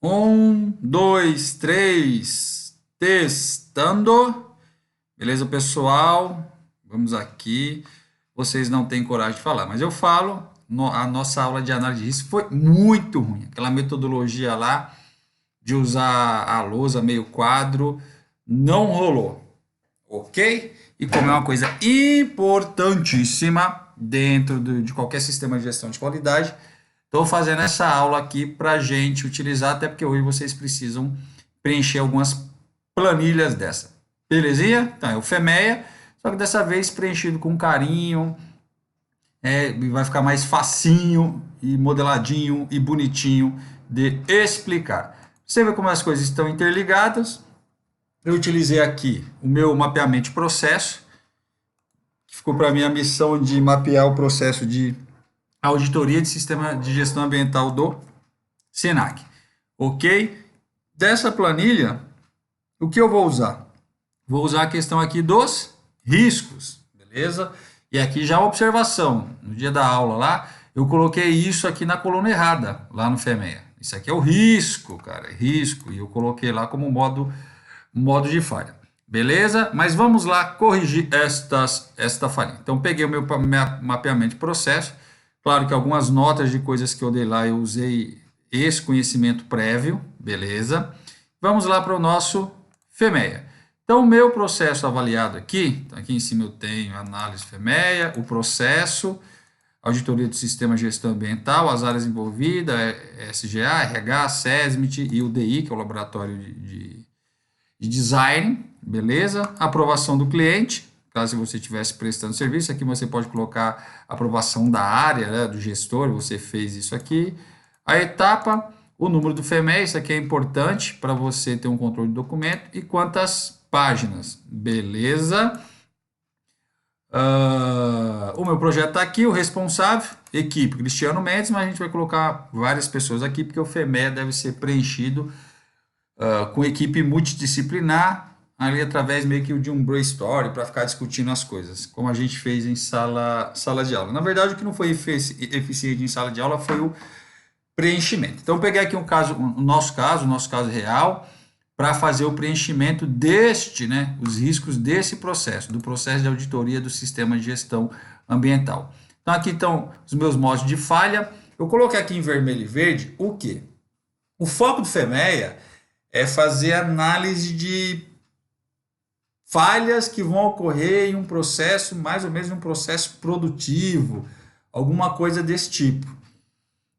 Um, dois, três, testando. Beleza, pessoal? Vamos aqui. Vocês não têm coragem de falar, mas eu falo. A nossa aula de análise de risco foi muito ruim. Aquela metodologia lá de usar a lousa meio quadro não rolou, ok? E como é uma coisa importantíssima dentro de qualquer sistema de gestão de qualidade, estou fazendo essa aula aqui para a gente utilizar, até porque hoje vocês precisam preencher algumas planilhas dessa. Belezinha? Então, é o FEMEA, só que dessa vez preenchido com carinho, vai ficar mais facinho e modeladinho e bonitinho de explicar. Você vê como as coisas estão interligadas. Eu utilizei aqui o meu mapeamento de processo, que ficou para mim a missão de mapear o processo de auditoria de sistema de gestão ambiental do SENAC. Ok? Dessa planilha, o que eu vou usar? Vou usar a questão aqui dos riscos, beleza? E aqui já a observação, no dia da aula lá, eu coloquei isso aqui na coluna errada, lá no FEMEA. Isso aqui é o risco, cara, é risco, e eu coloquei lá como modo de falha. Beleza? Mas vamos lá corrigir esta falha. Então, peguei o meu mapeamento de processo. Claro que algumas notas de coisas que eu dei lá, eu usei esse conhecimento prévio. Beleza? Vamos lá para o nosso FEMEA. Então, o meu processo avaliado aqui, então aqui em cima eu tenho análise FEMEA, o processo, auditoria do sistema de gestão ambiental, as áreas envolvidas, SGA, RH, SESMIT e o DI, que é o laboratório de design, beleza? Aprovação do cliente, caso você estivesse prestando serviço, aqui você pode colocar aprovação da área, né, do gestor, você fez isso aqui. A etapa, o número do FEMEA, isso aqui é importante para você ter um controle do documento, e quantas páginas, beleza? O meu projeto está aqui, o responsável, equipe, Cristiano Mendes, mas a gente vai colocar várias pessoas aqui, porque o FEMEA deve ser preenchido com equipe multidisciplinar, ali através meio que de um brainstorm para ficar discutindo as coisas, como a gente fez em sala de aula. Na verdade, o que não foi eficiente em sala de aula foi o preenchimento. Então, eu peguei aqui o nosso caso real, para fazer o preenchimento os riscos desse processo, do processo de auditoria do sistema de gestão ambiental. Então, aqui estão os meus modos de falha. Eu coloquei aqui em vermelho e verde o quê? O foco do FEMEA é fazer análise de falhas que vão ocorrer em um processo, mais ou menos um processo produtivo, alguma coisa desse tipo.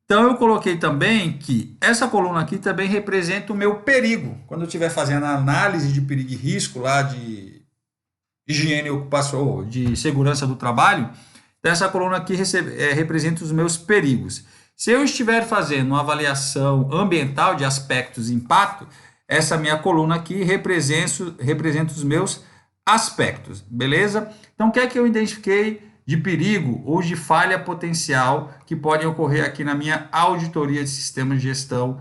Então, eu coloquei também que essa coluna aqui também representa o meu perigo. Quando eu estiver fazendo a análise de perigo e risco lá de higiene ocupacional, de segurança do trabalho, então essa coluna aqui representa os meus perigos. Se eu estiver fazendo uma avaliação ambiental de aspectos de impacto, essa minha coluna aqui representa os meus aspectos, beleza? Então, o que é que eu identifiquei de perigo ou de falha potencial que podem ocorrer aqui na minha auditoria de sistema de gestão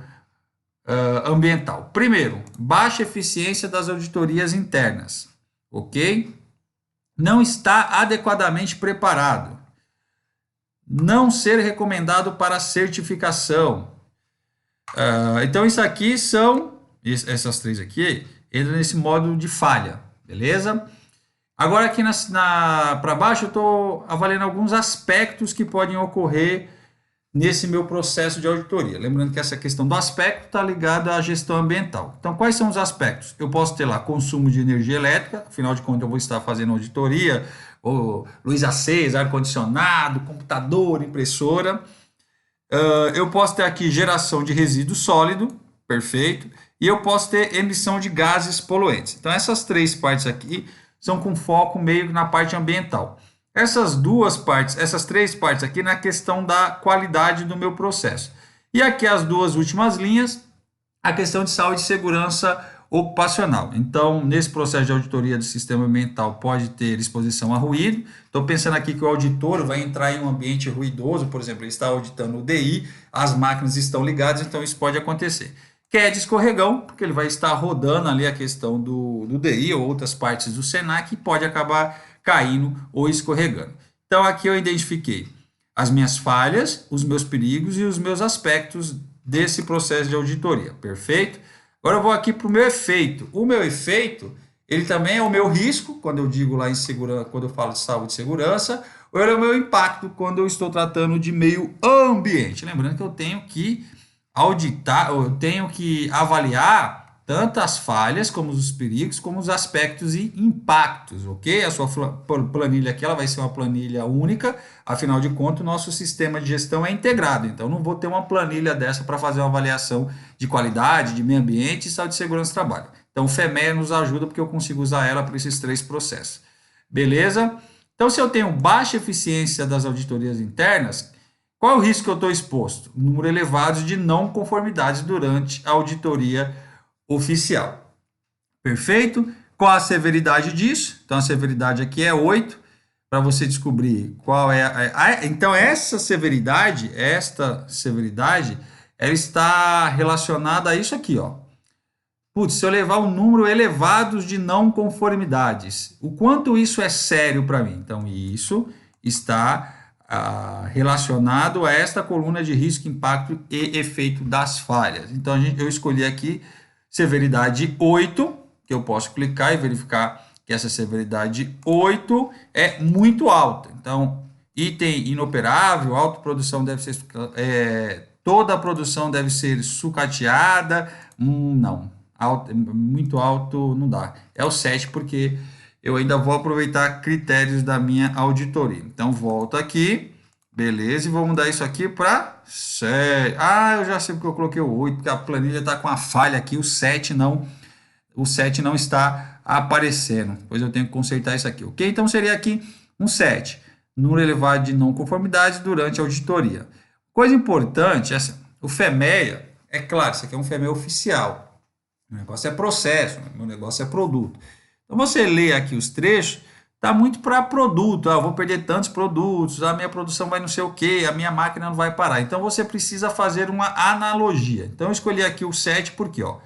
ambiental? Primeiro, baixa eficiência das auditorias internas, ok? Não está adequadamente preparado. Não ser recomendado para certificação. Então, isso aqui essas três aqui, entram nesse modo de falha, beleza? Agora aqui para baixo eu estou avaliando alguns aspectos que podem ocorrer nesse meu processo de auditoria. Lembrando que essa questão do aspecto está ligada à gestão ambiental. Então, quais são os aspectos? Eu posso ter lá consumo de energia elétrica, afinal de contas eu vou estar fazendo auditoria, ou luz acesa, ar-condicionado, computador, impressora. Eu posso ter aqui geração de resíduo sólido, perfeito, e eu posso ter emissão de gases poluentes. Então, essas três partes aqui são com foco meio na parte ambiental. Essas três partes aqui na questão da qualidade do meu processo. E aqui as duas últimas linhas, a questão de saúde e segurança ocupacional. Então, nesse processo de auditoria do sistema ambiental pode ter exposição a ruído. Estou pensando aqui que o auditor vai entrar em um ambiente ruidoso, por exemplo, ele está auditando o DI, as máquinas estão ligadas, então isso pode acontecer. Queda de escorregão, porque ele vai estar rodando ali a questão do DI ou outras partes do SENAC e pode acabar caindo ou escorregando. Então, aqui eu identifiquei as minhas falhas, os meus perigos e os meus aspectos desse processo de auditoria, perfeito? Agora eu vou aqui para o meu efeito. O meu efeito, ele também é o meu risco, quando eu digo lá em segurança, quando eu falo de saúde e segurança, ou ele é o meu impacto quando eu estou tratando de meio ambiente. Lembrando que eu tenho que auditar, eu tenho que avaliar tanto as falhas, como os perigos, como os aspectos e impactos, ok? A sua planilha aqui ela vai ser uma planilha única, afinal de contas, o nosso sistema de gestão é integrado, então não vou ter uma planilha dessa para fazer uma avaliação de qualidade, de meio ambiente e saúde e segurança do trabalho. Então, o FEMEA nos ajuda porque eu consigo usar ela para esses 3 processos. Beleza? Então, se eu tenho baixa eficiência das auditorias internas, qual é o risco que eu estou exposto? Número elevado de não conformidades durante a auditoria oficial. Perfeito? Qual a severidade disso? Então, a severidade aqui é 8, para você descobrir qual é então, esta severidade, ela está relacionada a isso aqui, ó. Putz, se eu levar um número elevado de não conformidades, o quanto isso é sério para mim? Então, isso está relacionado a esta coluna de risco, impacto e efeito das falhas. Então, eu escolhi aqui severidade 8, que eu posso clicar e verificar que essa severidade 8 é muito alta. Então, item inoperável, autoprodução deve ser... toda a produção deve ser sucateada. Não, muito alto não dá. É o 7 porque eu ainda vou aproveitar critérios da minha auditoria. Então, volto aqui. Beleza, e vou mudar isso aqui para 7. Eu já sei porque eu coloquei o 8, porque a planilha está com a falha aqui, o 7 não está aparecendo. Depois eu tenho que consertar isso aqui, ok? Então seria aqui um 7, número elevado de não conformidades durante a auditoria. Coisa importante, o FEMEA, é claro, isso aqui é um FEMEA oficial. O negócio é processo, o negócio é produto. Então você lê aqui os trechos, tá muito para produto, eu vou perder tantos produtos, a minha produção vai não sei o que, a minha máquina não vai parar. Então você precisa fazer uma analogia. Então eu escolhi aqui o 7 porque, ó,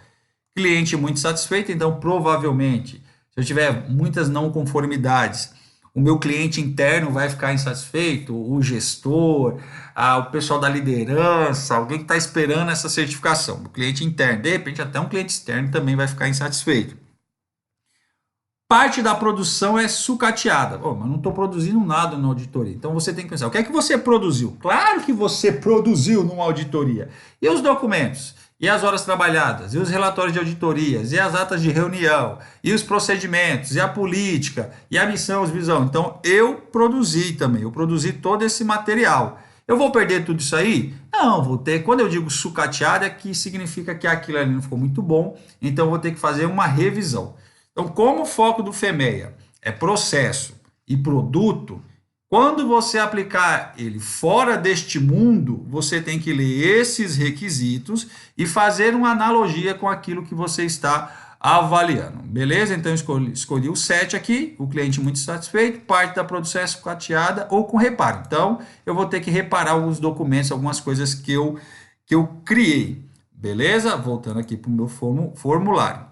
cliente muito satisfeito, então provavelmente, se eu tiver muitas não conformidades, o meu cliente interno vai ficar insatisfeito, o gestor, o pessoal da liderança, alguém que está esperando essa certificação, o cliente interno, de repente até um cliente externo também vai ficar insatisfeito. Parte da produção é sucateada. Mas não estou produzindo nada na auditoria. Então você tem que pensar, o que é que você produziu? Claro que você produziu numa auditoria. E os documentos? E as horas trabalhadas? E os relatórios de auditorias? E as atas de reunião? E os procedimentos? E a política? E a missão, as visão? Então eu produzi também. Eu produzi todo esse material. Eu vou perder tudo isso aí? Não, vou ter. Quando eu digo sucateada, é que significa que aquilo ali não ficou muito bom. Então eu vou ter que fazer uma revisão. Então, como o foco do FEMEA é processo e produto, quando você aplicar ele fora deste mundo, você tem que ler esses requisitos e fazer uma analogia com aquilo que você está avaliando. Beleza? Então, escolhi o 7 aqui, o cliente muito satisfeito, parte da produção é sucateada ou com reparo. Então, eu vou ter que reparar alguns documentos, algumas coisas que eu criei. Beleza? Voltando aqui para o meu formulário.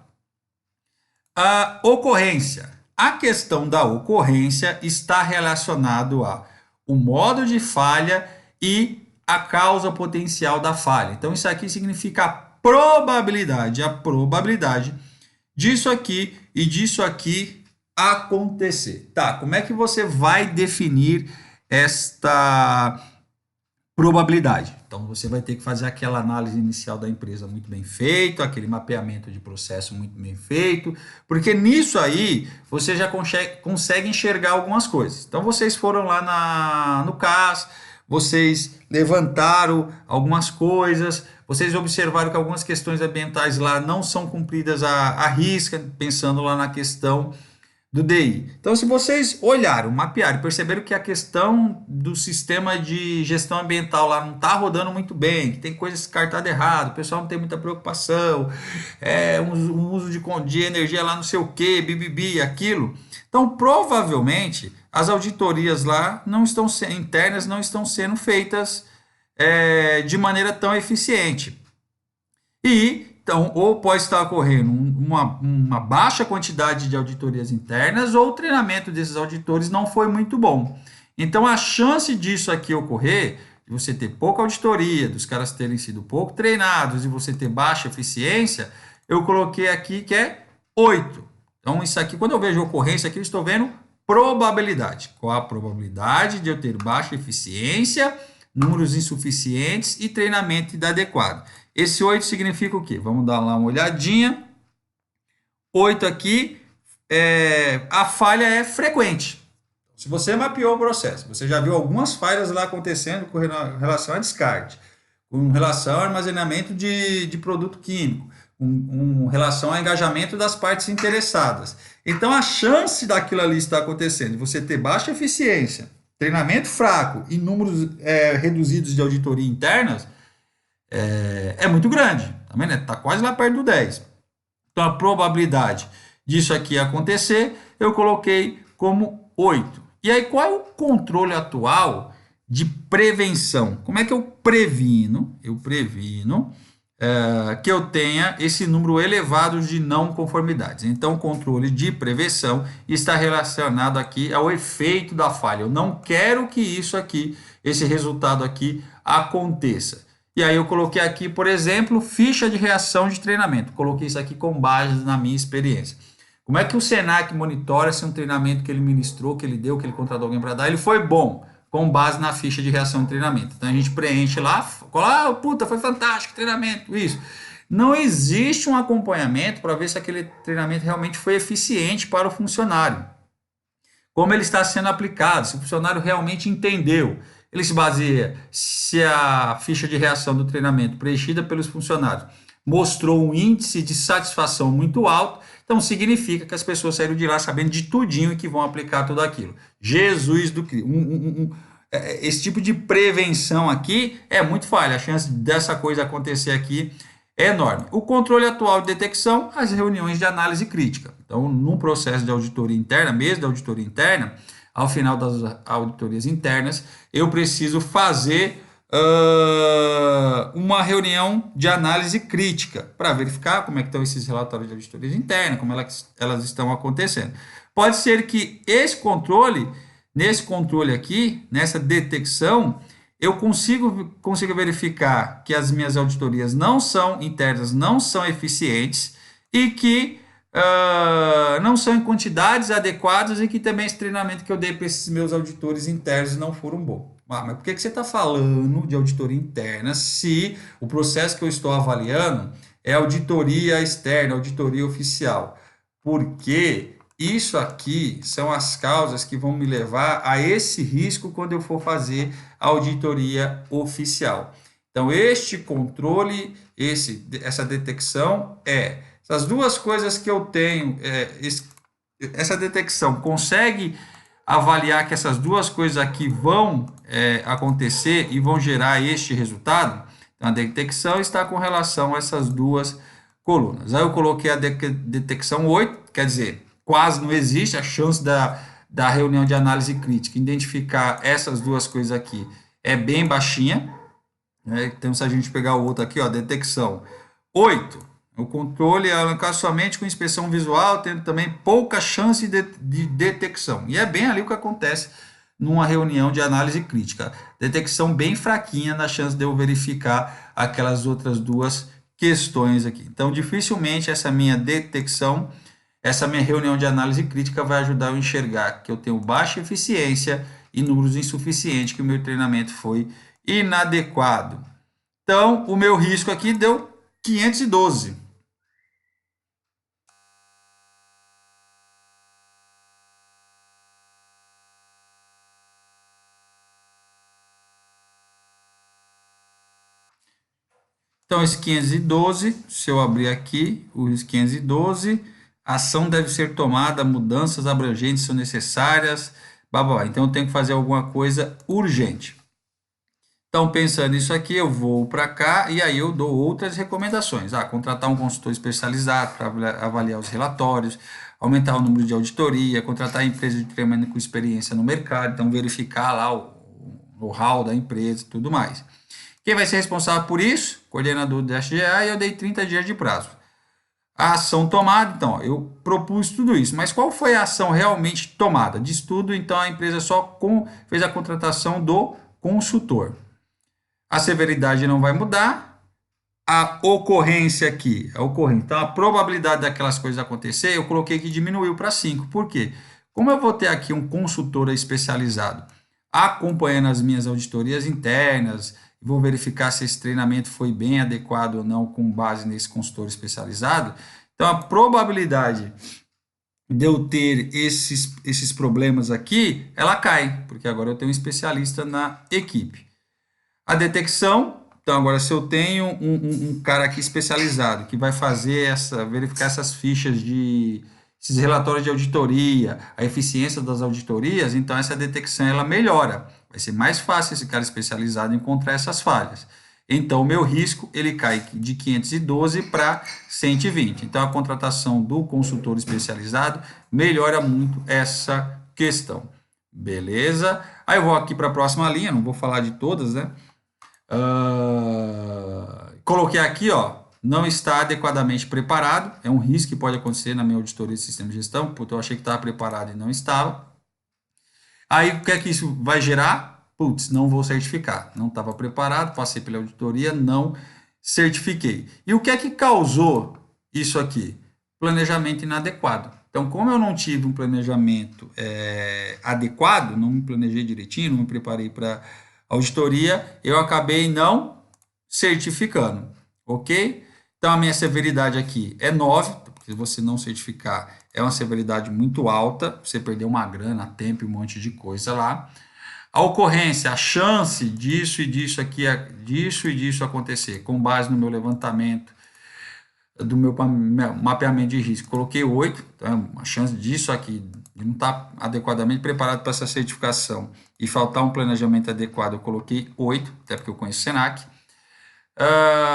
A ocorrência. A questão da ocorrência está relacionado a o modo de falha e a causa potencial da falha. Então, isso aqui significa a probabilidade disso aqui e disso aqui acontecer. Tá, como é que você vai definir esta probabilidade? Então, você vai ter que fazer aquela análise inicial da empresa muito bem feito, aquele mapeamento de processo muito bem feito, porque nisso aí você já consegue enxergar algumas coisas. Então, vocês foram lá no CAS, vocês levantaram algumas coisas, vocês observaram que algumas questões ambientais lá não são cumpridas à risca, pensando lá na questão do DI. Então, se vocês olharam, mapearam, perceberam que a questão do sistema de gestão ambiental lá não está rodando muito bem, que tem coisas descartadas errado, o pessoal não tem muita preocupação, um uso de energia lá não sei o que, bibibi, aquilo. Então, provavelmente, as auditorias lá internas não estão sendo feitas de maneira tão eficiente. Então, ou pode estar ocorrendo uma baixa quantidade de auditorias internas, ou o treinamento desses auditores não foi muito bom. Então, a chance disso aqui ocorrer, de você ter pouca auditoria, dos caras terem sido pouco treinados e você ter baixa eficiência, eu coloquei aqui que é 8. Então, isso aqui, quando eu vejo ocorrência aqui, eu estou vendo probabilidade. Qual a probabilidade de eu ter baixa eficiência, números insuficientes e treinamento inadequado? Esse 8 significa o quê? Vamos dar lá uma olhadinha. 8 aqui, a falha é frequente. Se você mapeou o processo, você já viu algumas falhas lá acontecendo com relação a descarte, com relação ao armazenamento de produto químico, com relação ao engajamento das partes interessadas. Então, a chance daquilo ali estar acontecendo, de você ter baixa eficiência, treinamento fraco e números reduzidos de auditoria internas, é muito grande. Tá vendo? Está quase lá perto do 10. Então, a probabilidade disso aqui acontecer, eu coloquei como 8. E aí, qual é o controle atual de prevenção? Como é que eu previno? Eu previno que eu tenha esse número elevado de não conformidades. Então, o controle de prevenção está relacionado aqui ao efeito da falha. Eu não quero que isso aqui, esse resultado aqui, aconteça. E aí eu coloquei aqui, por exemplo, ficha de reação de treinamento. Coloquei isso aqui com base na minha experiência. Como é que o Senac monitora se um treinamento que ele ministrou, que ele deu, que ele contratou alguém para dar, ele foi bom, com base na ficha de reação de treinamento. Então a gente preenche lá, cola, puta, foi fantástico treinamento, isso. Não existe um acompanhamento para ver se aquele treinamento realmente foi eficiente para o funcionário. Como ele está sendo aplicado, se o funcionário realmente entendeu. Ele se baseia se a ficha de reação do treinamento preenchida pelos funcionários mostrou um índice de satisfação muito alto, então significa que as pessoas saíram de lá sabendo de tudinho e que vão aplicar tudo aquilo. Jesus do Cristo. Esse tipo de prevenção aqui é muito falha, a chance dessa coisa acontecer aqui é enorme. O controle atual de detecção, as reuniões de análise crítica. Então, num processo de auditoria interna, mesmo da auditoria interna, ao final das auditorias internas, eu preciso fazer uma reunião de análise crítica para verificar como é que estão esses relatórios de auditoria interna, como elas estão acontecendo. Pode ser que nesse controle aqui, nessa detecção, eu consigo verificar que as minhas auditorias não são internas, não são eficientes e que não são em quantidades adequadas e que também esse treinamento que eu dei para esses meus auditores internos não foram bons. Mas por que você está falando de auditoria interna se o processo que eu estou avaliando é auditoria externa, auditoria oficial? Porque isso aqui são as causas que vão me levar a esse risco quando eu for fazer auditoria oficial. Então, este controle, essa detecção essas duas coisas que eu tenho, essa detecção consegue avaliar que essas duas coisas aqui vão acontecer e vão gerar este resultado. Então, a detecção está com relação a essas duas colunas. Aí eu coloquei a detecção 8, quer dizer, quase não existe a chance da reunião de análise crítica identificar essas duas coisas aqui é bem baixinha. Então, se a gente pegar o outro aqui, ó, detecção 8, o controle é alancar somente com inspeção visual, tendo também pouca chance de detecção. E é bem ali o que acontece numa reunião de análise crítica. Detecção bem fraquinha na chance de eu verificar aquelas outras duas questões aqui. Então, dificilmente essa minha detecção, essa minha reunião de análise crítica vai ajudar eu a enxergar que eu tenho baixa eficiência e números insuficientes, que o meu treinamento foi inadequado. Então, o meu risco aqui deu 512. Então, esse 512, se eu abrir aqui, os 512, a ação deve ser tomada, mudanças abrangentes são necessárias, blá, blá, blá. Então, eu tenho que fazer alguma coisa urgente. Então, pensando nisso aqui, eu vou para cá e aí eu dou outras recomendações. Contratar um consultor especializado para avaliar os relatórios, aumentar o número de auditoria, contratar empresa de treinamento com experiência no mercado, então verificar lá o know-how da empresa e tudo mais. Quem vai ser responsável por isso? Coordenador do SGA, e eu dei 30 dias de prazo. A ação tomada, então, eu propus tudo isso, mas qual foi a ação realmente tomada? De estudo, então, a empresa só fez a contratação do consultor. A severidade não vai mudar. A ocorrência aqui, a ocorrência. Então, a probabilidade daquelas coisas acontecer, eu coloquei que diminuiu para 5. Por quê? Como eu vou ter aqui um consultor especializado acompanhando as minhas auditorias internas, vou verificar se esse treinamento foi bem adequado ou não com base nesse consultor especializado, então a probabilidade de eu ter esses problemas aqui, ela cai, porque agora eu tenho um especialista na equipe. A detecção, então agora se eu tenho um cara aqui especializado que vai fazer verificar essas fichas esses relatórios de auditoria, a eficiência das auditorias, então essa detecção ela melhora. Vai ser mais fácil esse cara especializado encontrar essas falhas. Então, o meu risco ele cai de 512 para 120. Então, a contratação do consultor especializado melhora muito essa questão. Beleza? Aí eu vou aqui para a próxima linha, não vou falar de todas, né? Coloquei aqui, ó, não está adequadamente preparado. É um risco que pode acontecer na minha auditoria de sistema de gestão, porque eu achei que estava preparado e não estava. Aí, o que é que isso vai gerar? Putz, não vou certificar. Não estava preparado, passei pela auditoria, não certifiquei. E o que é que causou isso aqui? Planejamento inadequado. Então, como eu não tive um planejamento adequado, não me planejei direitinho, não me preparei para auditoria, eu acabei não certificando, ok? Então, a minha severidade aqui é 9, porque se você não certificar, é uma severidade muito alta, você perdeu uma grana, tempo e um monte de coisa lá. A ocorrência, a chance disso e disso aqui, disso e disso acontecer, com base no meu levantamento, do meu mapeamento de risco, coloquei 8, então a chance disso aqui, de não estar adequadamente preparado para essa certificação e faltar um planejamento adequado, eu coloquei 8, até porque eu conheço o SENAC.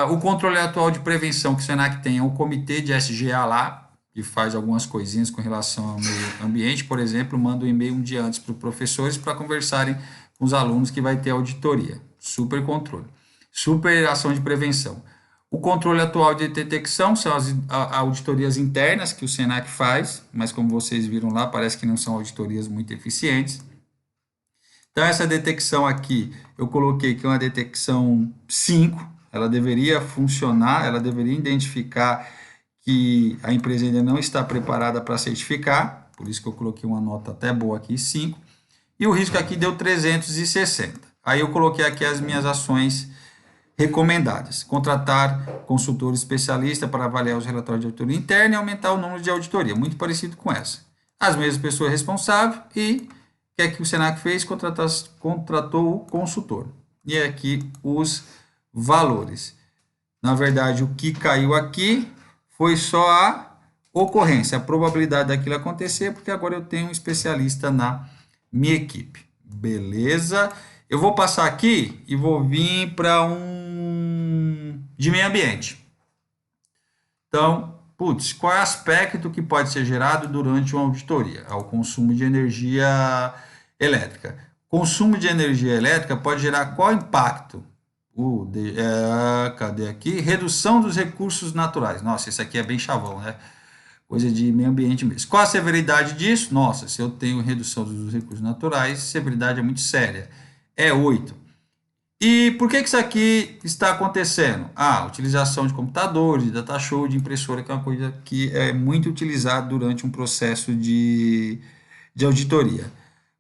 O controle atual de prevenção que o SENAC tem é o comitê de SGA lá, que faz algumas coisinhas com relação ao meio ambiente, por exemplo, manda um e-mail um dia antes para os professores para conversarem com os alunos que vai ter auditoria. Super controle. Super ação de prevenção. O controle atual de detecção são as auditorias internas que o SENAC faz, mas como vocês viram lá, parece que não são auditorias muito eficientes. Então, essa detecção aqui, eu coloquei que é uma detecção 5, ela deveria funcionar, ela deveria identificar que a empresa ainda não está preparada para certificar, por isso que eu coloquei uma nota até boa aqui, 5, e o risco aqui deu 360. Aí eu coloquei aqui as minhas ações recomendadas. Contratar consultor especialista para avaliar os relatórios de auditoria interna e aumentar o número de auditoria, muito parecido com essa. As mesmas pessoas responsáveis e o que é que o SENAC fez? Contratou o consultor. E aqui os valores. Na verdade, o que caiu aqui foi só a ocorrência, a probabilidade daquilo acontecer, porque agora eu tenho um especialista na minha equipe. Beleza? Eu vou passar aqui e vou vir para de meio ambiente. Então, putz, qual é o aspecto que pode ser gerado durante uma auditoria? É o consumo de energia elétrica. Consumo de energia elétrica pode gerar qual impacto? Cadê aqui? Redução dos recursos naturais. Nossa, isso aqui é bem chavão, né? Coisa de meio ambiente mesmo. Qual a severidade disso? Nossa, se eu tenho redução dos recursos naturais, severidade é muito séria. É 8. E por que isso aqui está acontecendo? Utilização de computadores, de data show, de impressora, que é uma coisa que é muito utilizada durante um processo de auditoria.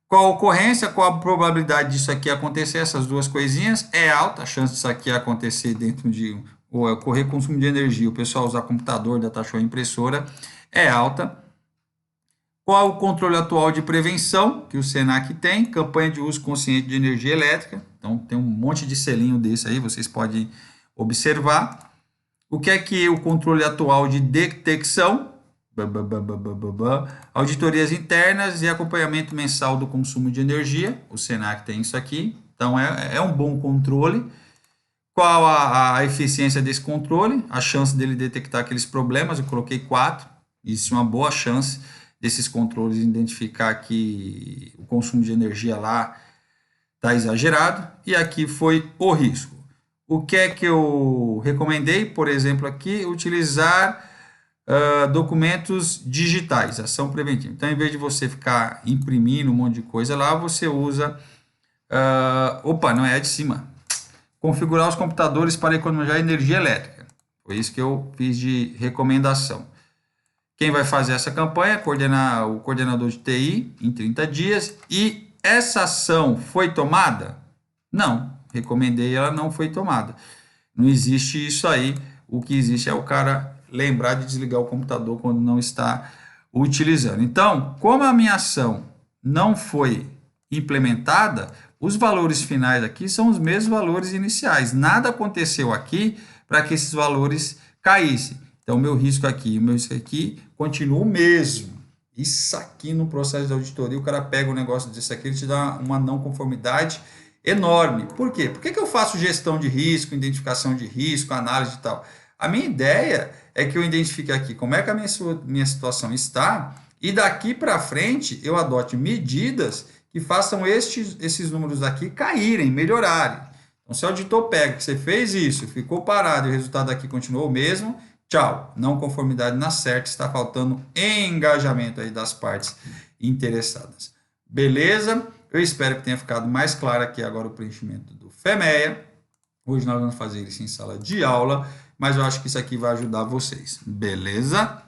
Qual a ocorrência, qual a probabilidade disso aqui acontecer? Essas duas coisinhas é alta, a chance disso aqui acontecer dentro de ocorrer consumo de energia, o pessoal usar computador, data show, impressora, é alta. Qual o controle atual de prevenção que o SENAC tem? Campanha de uso consciente de energia elétrica. Então, tem um monte de selinho desse aí, vocês podem observar. O que é que o controle atual de detecção? Auditorias internas e acompanhamento mensal do consumo de energia. O SENAC tem isso aqui. Então, é um bom controle. Qual a eficiência desse controle? A chance dele detectar aqueles problemas, eu coloquei 4. Isso é uma boa chance desses controles identificar que o consumo de energia lá está exagerado. E aqui foi o risco. O que é que eu recomendei? Por exemplo, aqui, utilizar documentos digitais, ação preventiva. Então, em vez de você ficar imprimindo um monte de coisa lá, você usa... não é a de cima. configurar os computadores para economizar energia elétrica. Foi isso que eu fiz de recomendação. Quem vai fazer essa campanha é o coordenador de TI em 30 dias. E essa ação foi tomada? Não, recomendei, ela não foi tomada. Não existe isso aí. O que existe é o cara lembrar de desligar o computador quando não está utilizando. Então, como a minha ação não foi implementada, os valores finais aqui são os mesmos valores iniciais. Nada aconteceu aqui para que esses valores caíssem. Então, o meu risco aqui e o meu risco aqui continua o mesmo. Isso aqui no processo de auditoria, o cara pega um negócio desse aqui, ele te dá uma não conformidade enorme. Por quê? Por que eu faço gestão de risco, identificação de risco, análise e tal? A minha ideia é que eu identifique aqui como é que a minha situação está e daqui para frente eu adote medidas que façam esses números aqui caírem, melhorarem. Então, se o auditor pega que você fez isso, ficou parado e o resultado aqui continuou o mesmo, tchau, não conformidade na certa, está faltando engajamento aí das partes interessadas. Beleza? Eu espero que tenha ficado mais claro aqui agora o preenchimento do FEMEA. Hoje nós vamos fazer isso em sala de aula, mas eu acho que isso aqui vai ajudar vocês. Beleza?